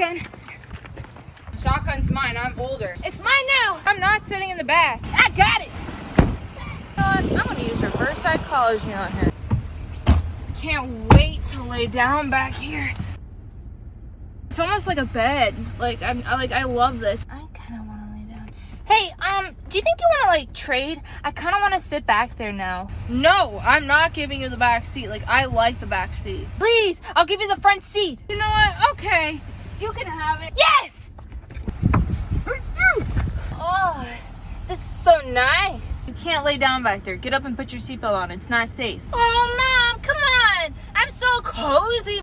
shotgun. Shotgun's mine. I'm older. It's mine now. I'm not sitting in the back. I got it. I'm gonna use reverse psychology on her. Can't wait to lay down back here. It's almost like a bed. I love this. I kind of want to lay down. Hey, do you think you want to like trade? I kind of want to sit back there now. No, I'm not giving you the back seat. Like, I like the back seat. Please, I'll give you the front seat. You know what? Okay, you can have it. Yes. Oh, this is so nice. You can't lay down back there. Get up and put your seatbelt on. It's not safe. Oh, Mom, come on. I'm so cozy.